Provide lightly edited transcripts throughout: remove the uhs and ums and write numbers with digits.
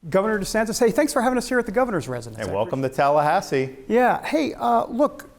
Governor DeSantis, hey, thanks for having us here at the governor's residence. And welcome to Tallahassee. Yeah, hey, look,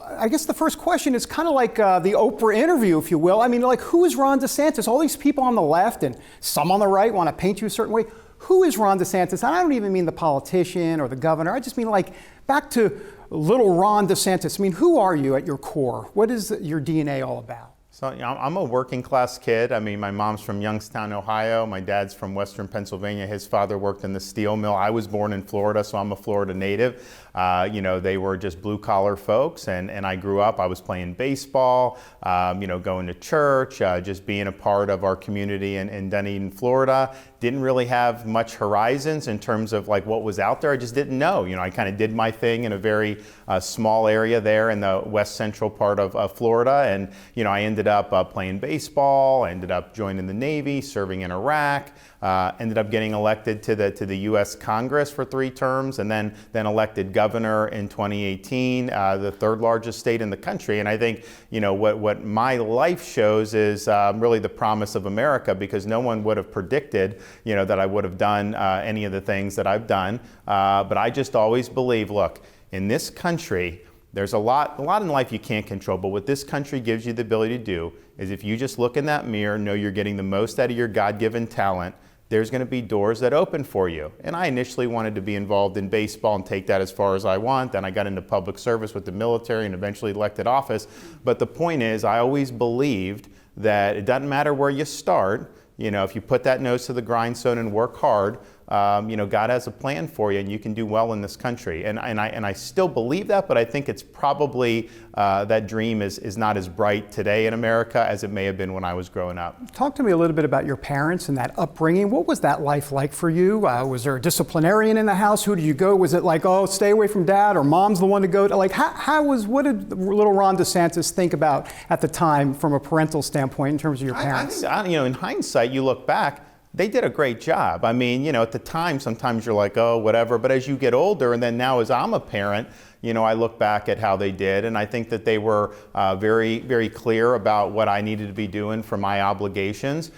I guess the first question is kind of like the Oprah interview, if you will. I mean, like, who is Ron DeSantis? All these people on the left and some on the right want to paint you a certain way. Who is Ron DeSantis? And I don't even mean the politician or the governor. I just mean, like, back to little Ron DeSantis. I mean, who are you at your core? What is your DNA all about? So I'm a working class kid. I mean, my mom's from Youngstown, Ohio. My dad's from Western Pennsylvania. His father worked in the steel mill. I was born in Florida, so I'm a Florida native. They were just blue collar folks, and I grew up. I was playing baseball, going to church, just being a part of our community in Dunedin, Florida. Didn't really have much horizons in terms of like what was out there. I just didn't know. I kind of did my thing in a very small area there in the west central part of Florida, and I ended up playing baseball. I ended up joining the Navy, serving in Iraq. Ended up getting elected to the U.S. Congress for 3 terms, and then elected governor in 2018, the 3rd largest state in the country. And I think what my life shows is really the promise of America, because no one would have predicted that I would have done any of the things that I've done. But I just always believe, look, in this country, there's a lot in life you can't control, but what this country gives you the ability to do is if you just look in that mirror, know you're getting the most out of your God-given talent, there's going to be doors that open for you. And I initially wanted to be involved in baseball and take that as far as I want. Then I got into public service with the military and eventually elected office. But the point is, I always believed that it doesn't matter where you start. If you put that nose to the grindstone and work hard, God has a plan for you, and you can do well in this country. And I still believe that, but I think it's probably that dream is not as bright today in America as it may have been when I was growing up. Talk to me a little bit about your parents and that upbringing. What was that life like for you? Was there a disciplinarian in the house? Who did you go? Was it like, oh, stay away from dad, or mom's the one to go to? Like, what did little Ron DeSantis think about at the time from a parental standpoint in terms of your parents? I think, in hindsight, you look back, they did a great job. I mean, at the time, sometimes you're like, oh, whatever. But as you get older, and then now as I'm a parent, I look back at how they did, and I think that they were very, very clear about what I needed to be doing for my obligations.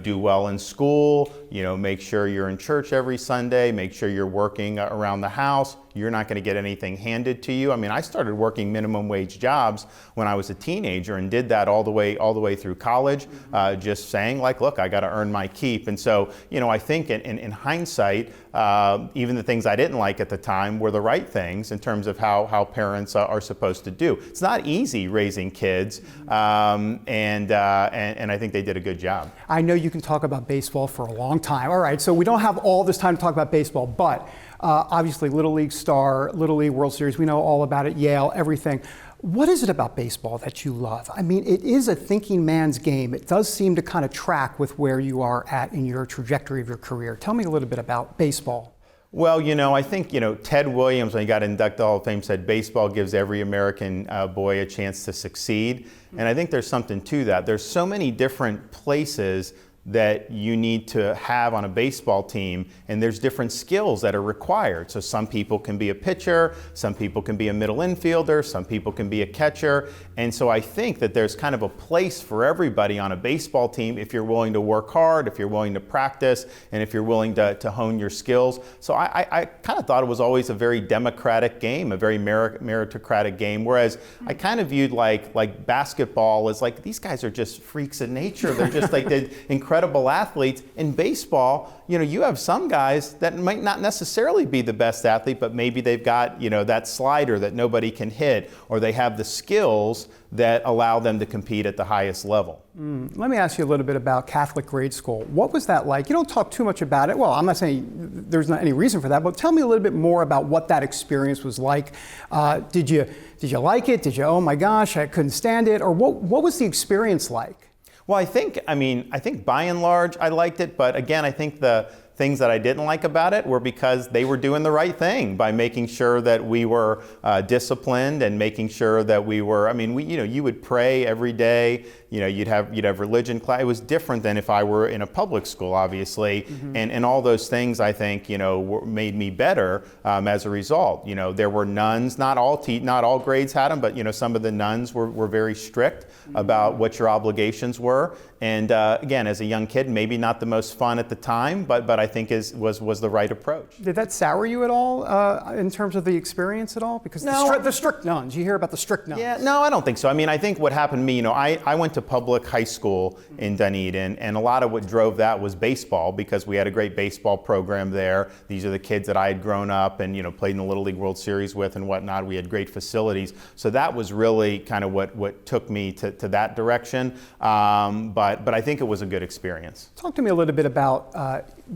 Do well in school, make sure you're in church every Sunday, make sure you're working around the house. You're not going to get anything handed to you. I mean, I started working minimum wage jobs when I was a teenager and did that all the way through college, just saying like, look, I got to earn my keep. And so, I think in hindsight, even the things I didn't like at the time were the right things in terms of how parents are supposed to do. It's not easy raising kids, and I think they did a good job. I know you can talk about baseball for a long time. All right, so we don't have all this time to talk about baseball, but obviously Little League star, Little League World Series, we know all about it, Yale, everything. What is it about baseball that you love? I mean, it is a thinking man's game. It does seem to kind of track with where you are at in your trajectory of your career. Tell me a little bit about baseball. Well, I think, Ted Williams, when he got inducted to the Hall of Fame, said baseball gives every American boy a chance to succeed. And I think there's something to that. There's so many different places that you need to have on a baseball team, and there's different skills that are required. So some people can be a pitcher, some people can be a middle infielder, some people can be a catcher. And so I think that there's kind of a place for everybody on a baseball team if you're willing to work hard, if you're willing to practice, and if you're willing to hone your skills. So I kind of thought it was always a very democratic game, a very meritocratic game, whereas I kind of viewed like basketball as like, these guys are just freaks of nature. They're just like the incredible athletes. In baseball, you have some guys that might not necessarily be the best athlete, but maybe they've got, that slider that nobody can hit, or they have the skills that allow them to compete at the highest level. Let me ask you a little bit about Catholic grade school. What was that like? You don't talk too much about it. Well, I'm not saying there's not any reason for that, but tell me a little bit more about what that experience was like. Did you like it? Did you, oh my gosh, I couldn't stand it? Or what was the experience like? Well, I think by and large I liked it, but again, I think the things that I didn't like about it were because they were doing the right thing by making sure that we were disciplined and making sure that we were, you would pray every day, you'd have religion class. It was different than if I were in a public school, obviously, and all those things I think made me better as a result. There were nuns. Not all grades had them, but some of the nuns were very strict about what your obligations were. And again, as a young kid, maybe not the most fun at the time, but I think was the right approach. Did that sour you at all in terms of the experience at all? Because the strict nuns, you hear about the strict nuns. Yeah, no, I don't think so. I mean, I think what happened to me, I went to public high school in Dunedin, and a lot of what drove that was baseball, because we had a great baseball program there. These are the kids that I had grown up and played in the Little League World Series with and whatnot. We had great facilities, so that was really kind of what took me to that direction. But I think it was a good experience. Talk to me a little bit about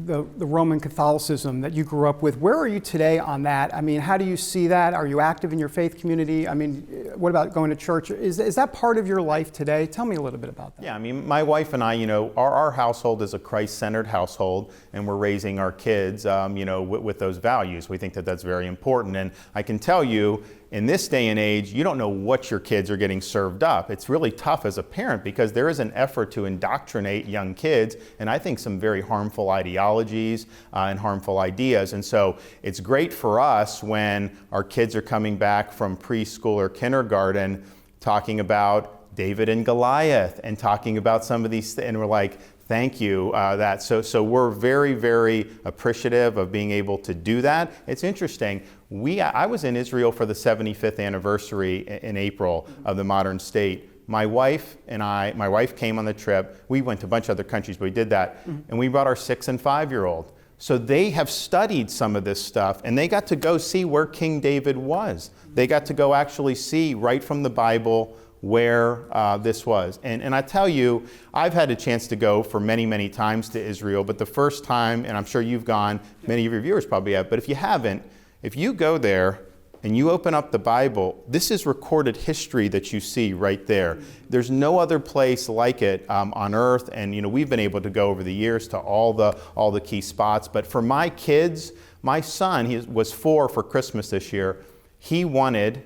the Roman Catholicism that you grew up with. Where are you today on that? I mean, how do you see that? Are you active in your faith community? I mean, what about going to church? Is that part of your life today? Tell me a little bit about that. Yeah, I mean, my wife and I, our household is a Christ-centered household, and we're raising our kids, with those values. We think that that's very important. And I can tell you, in this day and age, you don't know what your kids are getting served up. It's really tough as a parent because there is an effort to indoctrinate young kids, and I think some very harmful ideologies and harmful ideas. And so it's great for us when our kids are coming back from preschool or kindergarten talking about David and Goliath and talking about some of these things, and we're like, thank you. So we're very, very appreciative of being able to do that. It's interesting. I was in Israel for the 75th anniversary in April of the modern state. My wife came on the trip. We went to a bunch of other countries, but we did that. And we brought our 6- and 5-year-old. So they have studied some of this stuff, and they got to go see where King David was. They got to go actually see right from the Bible where this was. And I tell you, I've had a chance to go for many, many times to Israel, but the first time, and I'm sure you've gone, many of your viewers probably have, but if you haven't, if you go there and you open up the Bible, this is recorded history that you see right there. There's no other place like it on earth, and we've been able to go over the years to all the key spots. But for my kids, my son, he was 4 for Christmas this year, he wanted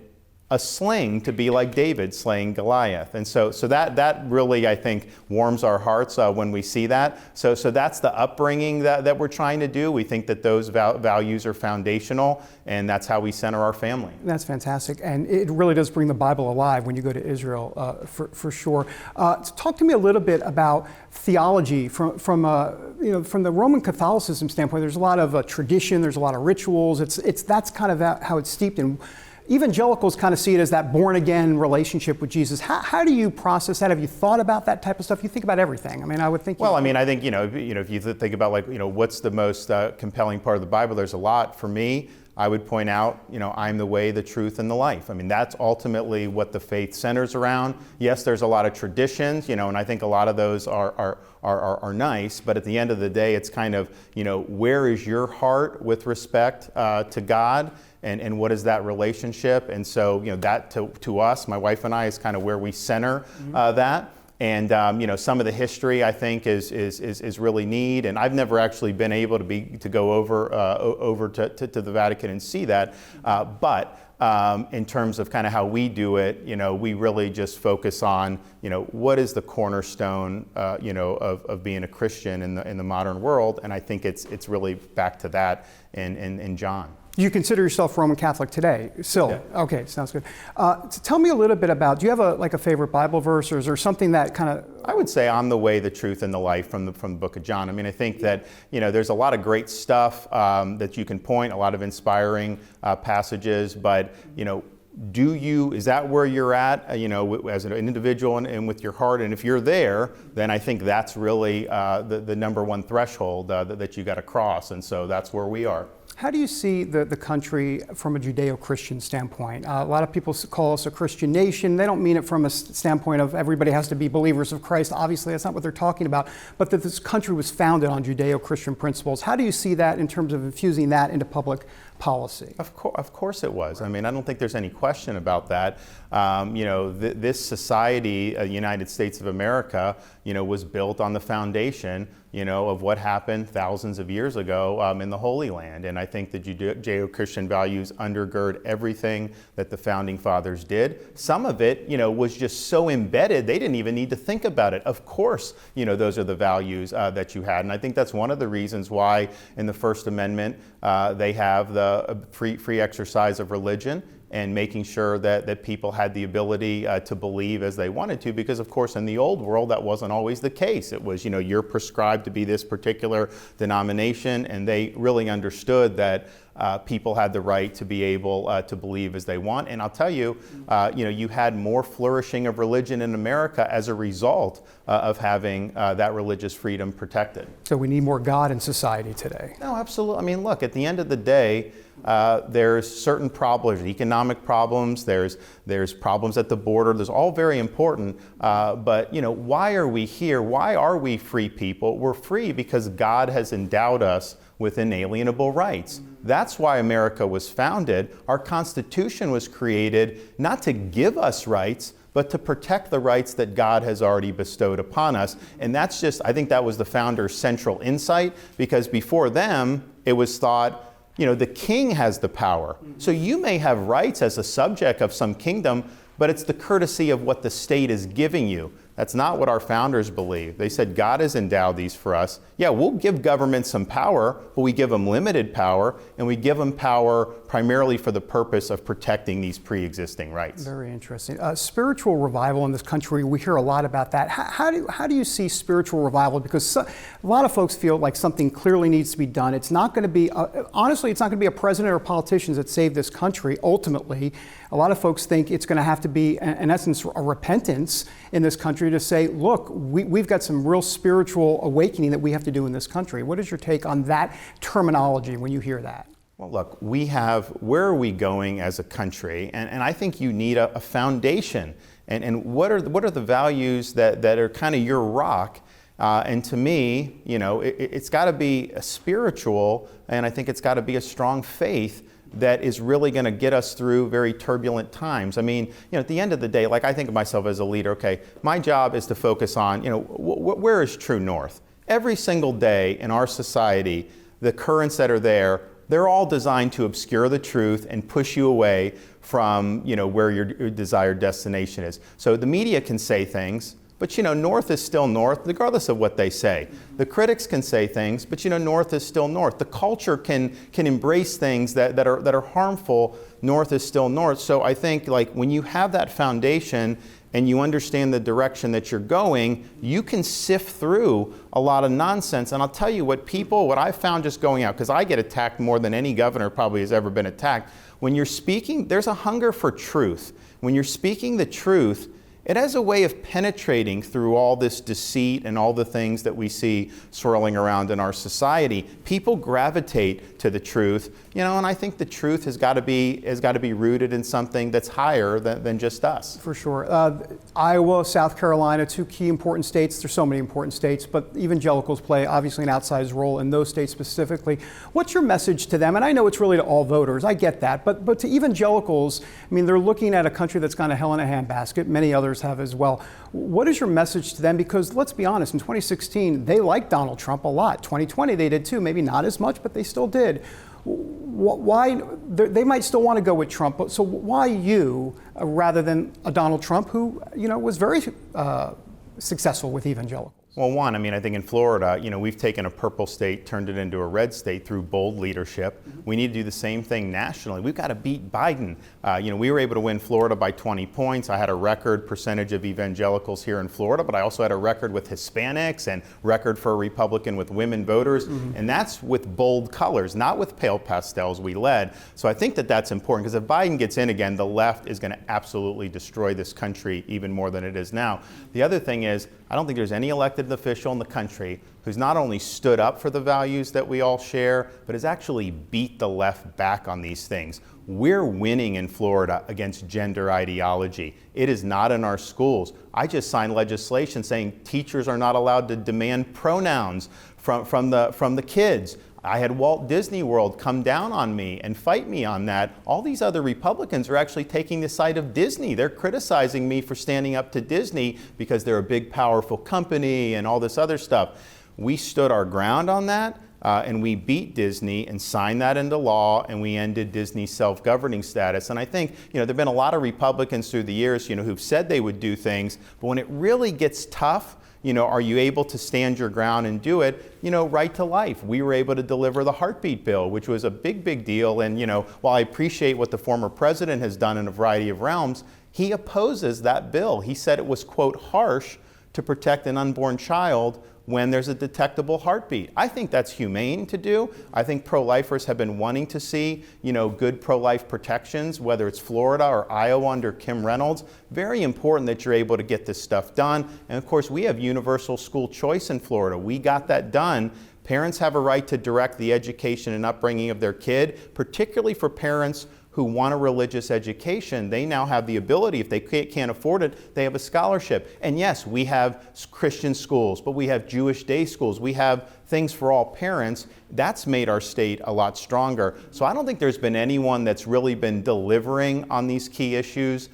a sling to be like David slaying Goliath. And so that really, I think, warms our hearts when we see that. So that's the upbringing that we're trying to do. We think that those values are foundational, and that's how we center our family. That's fantastic. And it really does bring the Bible alive when you go to Israel, for sure. Talk to me a little bit about theology from the Roman Catholicism standpoint. There's a lot of tradition, there's a lot of rituals. That's kind of how it's steeped in. Evangelicals kind of see it as that born-again relationship with Jesus. How do you process that? Have you thought about that type of stuff? You think about everything. I mean, I would think. Well, I mean, I think if you think about what's the most compelling part of the Bible, there's a lot. For me, I would point out, I'm the way, the truth, and the life. I mean, that's ultimately what the faith centers around. Yes, there's a lot of traditions, and I think a lot of those are nice. But at the end of the day, it's kind of, where is your heart with respect to God? And what is that relationship? And so, that to us, my wife and I, is kind of where we center that. And some of the history, I think, is really neat. And I've never actually been able to go over to the Vatican and see that. But in terms of kind of how we do it, we really just focus on, what is the cornerstone, of being a Christian in the modern world. And I think it's really back to that in John. You consider yourself Roman Catholic today, still? Yeah. Okay, sounds good. Tell me a little bit about, do you have a favorite Bible verse, or is there something that kind of... I would say I'm the way, the truth, and the life from the book of John. I mean, I think that, there's a lot of great stuff that you can point, a lot of inspiring passages, but, is that where you're at, as an individual and with your heart? And if you're there, then I think that's really the number one threshold that you got to cross. And so that's where we are. How do you see the country from a Judeo-Christian standpoint? A lot of people call us a Christian nation. They don't mean it from a standpoint of everybody has to be believers of Christ. Obviously, that's not what they're talking about. But that this country was founded on Judeo-Christian principles. How do you see that in terms of infusing that into public policy? Of course it was. I mean, I don't think there's any question about that. This society, United States of America, was built on the foundation, of what happened thousands of years ago in the Holy Land. And I think the Judeo-Christian values undergird everything that the founding fathers did. Some of it, was just so embedded, they didn't even need to think about it. Of course, those are the values that you had. And I think that's one of the reasons why in the First Amendment they have the free exercise of religion, and making sure that people had the ability to believe as they wanted to, because of course in the old world that wasn't always the case. It was, you're prescribed to be this particular denomination, and they really understood that people had the right to be able to believe as they want. And I'll tell you, you had more flourishing of religion in America as a result of having that religious freedom protected. So we need more God in society today. No, absolutely. I mean, look, at the end of the day, there's certain problems, economic problems, there's problems at the border, there's all very important, but why are we here? Why are we free people? We're free because God has endowed us with inalienable rights. That's why America was founded. Our Constitution was created not to give us rights, but to protect the rights that God has already bestowed upon us. And that's just, I think that was the founders' central insight, because before them, it was thought, the king has the power. So you may have rights as a subject of some kingdom, but it's the courtesy of what the state is giving you. That's not what our founders believed. They said God has endowed these for us. Yeah, we'll give government some power, but we give them limited power, and we give them power primarily for the purpose of protecting these pre-existing rights. Very interesting. Spiritual revival in this country, we hear a lot about that. How do you see spiritual revival? Because a lot of folks feel like something clearly needs to be done. It's not going to be, honestly, it's not going to be a president or politicians that save this country. Ultimately, a lot of folks think it's going to have to be, in essence, a repentance in this country to say, look, we've got some real spiritual awakening that we have to do in this country. What is your take on that terminology when you hear that? Well, look, where are we going as a country? And I think you need a foundation. And what are the values that are kind of your rock? And to me, it's got to be a spiritual, and I think it's got to be a strong faith that is really going to get us through very turbulent times. I mean, at the end of the day, like I think of myself as a leader, okay, my job is to focus on, where is true north? Every single day in our society, the currents that are there, they're all designed to obscure the truth and push you away from, where your desired destination is. So the media can say things, but north is still north, regardless of what they say. The critics can say things, but north is still north. The culture can embrace things that are harmful. North is still north. So I think when you have that foundation and you understand the direction that you're going, you can sift through a lot of nonsense. And I'll tell you what I found just going out, because I get attacked more than any governor probably has ever been attacked. When you're speaking, there's a hunger for truth. When you're speaking the truth, it has a way of penetrating through all this deceit and all the things that we see swirling around in our society. People gravitate to the truth, and I think the truth has got to be rooted in something that's higher than just us. For sure. Iowa, South Carolina, two key important states. There's so many important states, but evangelicals play obviously an outsized role in those states specifically. What's your message to them? And I know it's really to all voters. I get that. But to evangelicals, I mean, they're looking at a country that's gone to hell in a handbasket. Many others have as well. What is your message to them? Because let's be honest, in 2016, they liked Donald Trump a lot. 2020, they did too. Maybe not as much, but they still did. Why? They might still want to go with Trump, but so why you rather than a Donald Trump who, was very successful with evangelicals? Well, one, I think in Florida, we've taken a purple state, turned it into a red state through bold leadership. We need to do the same thing nationally. We've got to beat Biden. We were able to win Florida by 20 points. I had a record percentage of evangelicals here in Florida, but I also had a record with Hispanics and record for a Republican with women voters. And that's with bold colors, not with pale pastels. We led. So I think that's important, because if Biden gets in again, the left is going to absolutely destroy this country even more than it is now. The other thing is, I don't think there's any elected official in the country who's not only stood up for the values that we all share, but has actually beat the left back on these things. We're winning in Florida against gender ideology. It is not in our schools. I just signed legislation saying teachers are not allowed to demand pronouns from the kids. I had Walt Disney World come down on me and fight me on that. All these other Republicans are actually taking the side of Disney. They're criticizing me for standing up to Disney because they're a big, powerful company and all this other stuff. We stood our ground on that, and we beat Disney and signed that into law, and we ended Disney's self-governing status. And I think, there have been a lot of Republicans through the years, who've said they would do things, but when it really gets tough, are you able to stand your ground and do it? Right to life. We were able to deliver the heartbeat bill, which was a big, big deal. And, while I appreciate what the former president has done in a variety of realms, he opposes that bill. He said it was, quote, harsh to protect an unborn child when there's a detectable heartbeat. I think that's humane to do. I think pro-lifers have been wanting to see, good pro-life protections, whether it's Florida or Iowa under Kim Reynolds. Very important that you're able to get this stuff done. And of course, we have universal school choice in Florida. We got that done. Parents have a right to direct the education and upbringing of their kid, particularly for parents who want a religious education. They now have the ability, if they can't afford it, they have a scholarship. And yes, we have Christian schools, but we have Jewish day schools. We have things for all parents. That's made our state a lot stronger. So I don't think there's been anyone that's really been delivering on these key issues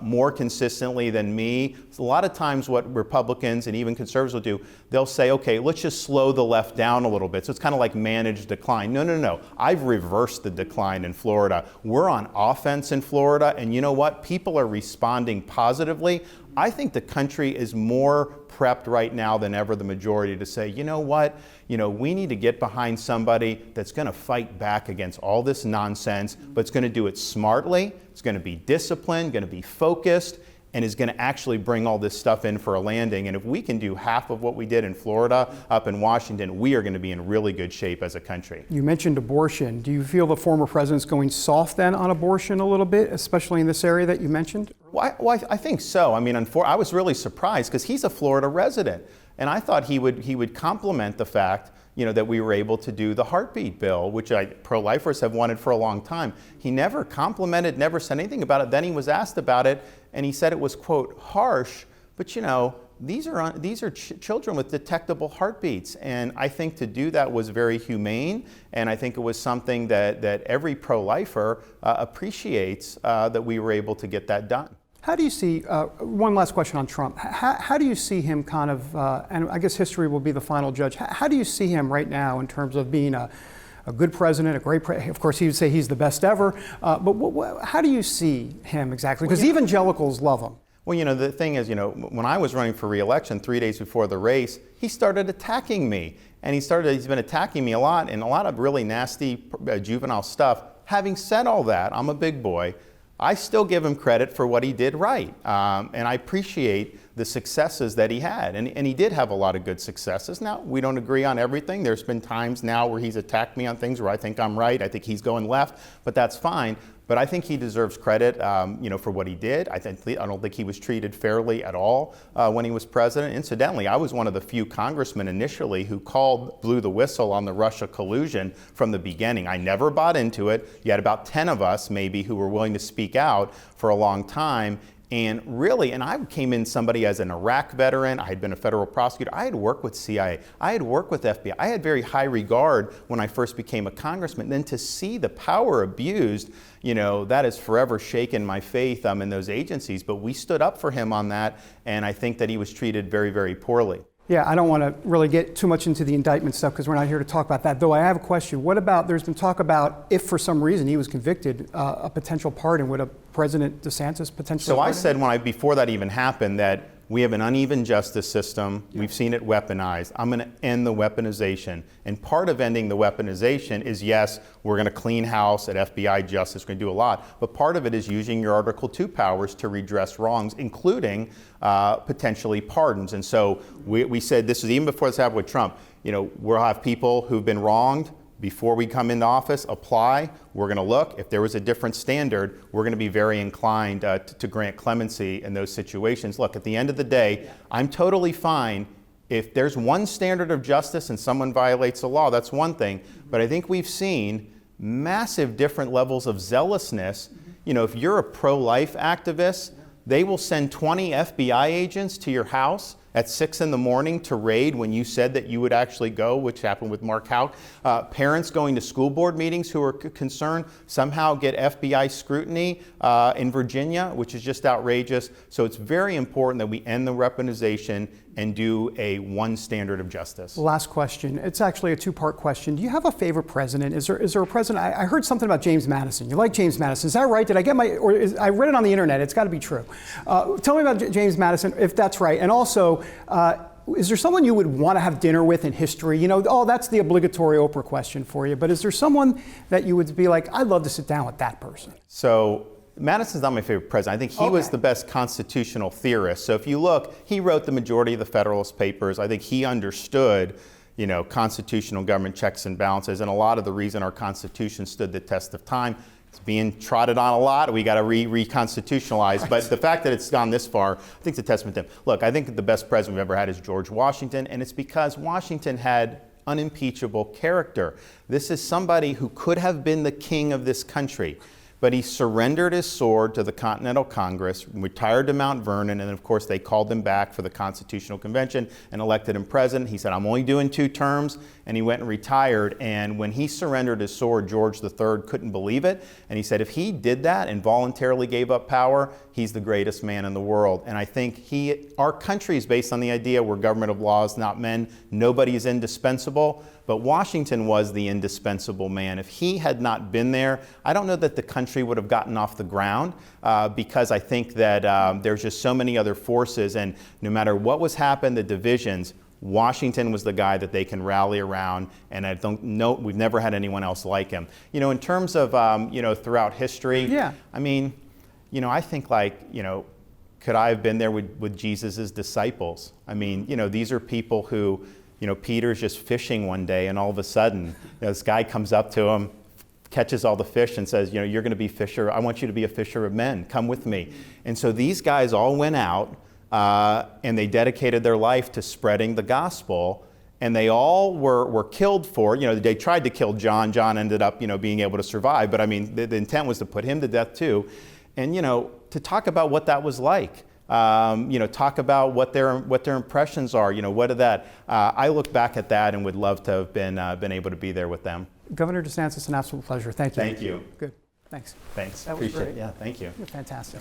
more consistently than me. A lot of times what Republicans and even conservatives will do, they'll say, okay, let's just slow the left down a little bit. So it's kind of like managed decline. No. I've reversed the decline in Florida. We're on offense in Florida, and you know what? People are responding positively. I think the country is more prepped right now than ever, the majority, to say, you know what, we need to get behind somebody that's going to fight back against all this nonsense, but it's going to do it smartly, it's going to be disciplined, going to be focused, and is going to actually bring all this stuff in for a landing. And if we can do half of what we did in Florida, up in Washington, we are going to be in really good shape as a country. You mentioned abortion. Do you feel the former president's going soft then on abortion a little bit, especially in this area that you mentioned? Well, I think so. I mean, I was really surprised because he's a Florida resident. And I thought he would compliment the fact that we were able to do the heartbeat bill, which pro-lifers have wanted for a long time. He never complimented, never said anything about it. Then he was asked about it, and he said it was, quote, harsh, but these are children with detectable heartbeats. And I think to do that was very humane, and I think it was something that every pro-lifer appreciates that we were able to get that done. How do you see, one last question on Trump, how do you see him kind of, and I guess history will be the final judge, how do you see him right now in terms of being a good president, a great president? Of course, he would say he's the best ever, but how do you see him exactly? Because evangelicals love him. Well, the thing is, when I was running for re-election 3 days before the race, he started attacking me. And he's been attacking me a lot, and a lot of really nasty juvenile stuff. Having said all that, I'm a big boy. I still give him credit for what he did right. And I appreciate the successes that he had. And he did have a lot of good successes. Now, we don't agree on everything. There's been times now where he's attacked me on things where I think I'm right. I think he's going left, but that's fine. But I think he deserves credit, for what he did. I don't think he was treated fairly at all when he was president. Incidentally, I was one of the few congressmen initially who blew the whistle on the Russia collusion from the beginning. I never bought into it. You had about 10 of us maybe who were willing to speak out for a long time. And really, I came in somebody as an Iraq veteran. I had been a federal prosecutor. I had worked with CIA. I had worked with FBI. I had very high regard when I first became a congressman. Then to see the power abused, that has forever shaken my faith in those agencies. But we stood up for him on that, and I think that he was treated very, very poorly. Yeah, I don't want to really get too much into the indictment stuff because we're not here to talk about that. Though I have a question. What about, there's been talk about if for some reason he was convicted, a potential pardon. Would a President DeSantis potentially pardon? So I said before that even happened that we have an uneven justice system. Yeah. We've seen it weaponized. I'm going to end the weaponization. And part of ending the weaponization is, yes, we're going to clean house at FBI justice. We're going to do a lot. But part of it is using your Article 2 powers to redress wrongs, including potentially pardons. And so we said, this is even before this happened with Trump, we'll have people who've been wronged before we come into office, apply. We're going to look. If there was a different standard, we're going to be very inclined to grant clemency in those situations. Look, at the end of the day, I'm totally fine. If there's one standard of justice and someone violates the law, that's one thing. But I think we've seen massive different levels of zealousness. If you're a pro-life activist, they will send 20 FBI agents to your house at 6 in the morning to raid when you said that you would actually go, which happened with Mark Houck. Parents going to school board meetings who are concerned somehow get FBI scrutiny in Virginia, which is just outrageous. So it's very important that we end the weaponization and do a one standard of justice. Last question. It's actually a two-part question. Do you have a favorite president? Is there a president? I heard something about James Madison. You like James Madison? Is that right? Did I get I read it on the internet. It's got to be true. Tell me about James Madison, if that's right. And also, is there someone you would want to have dinner with in history? You know, oh, that's the obligatory Oprah question for you. But is there someone that you would be like, I'd love to sit down with that person? So Madison's not my favorite president. I think he was the best constitutional theorist. So if you look, he wrote the majority of the Federalist Papers. I think he understood, you know, constitutional government checks and balances, and a lot of the reason our Constitution stood the test of time. It's being trotted on a lot. We got to reconstitutionalize. Right. But the fact that it's gone this far, I think it's a testament to him. Look, I think the best president we've ever had is George Washington, and it's because Washington had unimpeachable character. This is somebody who could have been the king of this country. But he surrendered his sword to the Continental Congress, retired to Mount Vernon, and then of course they called him back for the Constitutional Convention and elected him president. He said, I'm only doing 2 terms, and he went and retired. And when he surrendered his sword, George III couldn't believe it. And he said, if he did that and voluntarily gave up power, he's the greatest man in the world. And I think our country is based on the idea we're government of laws, not men. Nobody is indispensable. But Washington was the indispensable man. If he had not been there, I don't know that the country would have gotten off the ground because I think that there's just so many other forces, and no matter what was happened, the divisions, Washington was the guy that they can rally around, and I don't know, we've never had anyone else like him. You know, in terms of, you know, throughout history, I mean, you know, I think like, you know, could I have been there with Jesus's disciples? I mean, you know, these are people who, you know, Peter's just fishing one day, and all of a sudden, you know, this guy comes up to him, catches all the fish, and says, you know, you're going to be fisher. I want you to be a fisher of men. Come with me. And so these guys all went out, and they dedicated their life to spreading the gospel. And they all were killed for, you know, they tried to kill John. John ended up, you know, being able to survive. But I mean, the intent was to put him to death too. And, you know, to talk about what that was like. You know, talk about what their impressions are. You know, what of that? I look back at that and would love to have been able to be there with them. Governor DeSantis, an absolute pleasure. Thank you. Thank you. Good. Thanks. Thanks. That was Appreciate great. it. Yeah. Thank you. You're fantastic.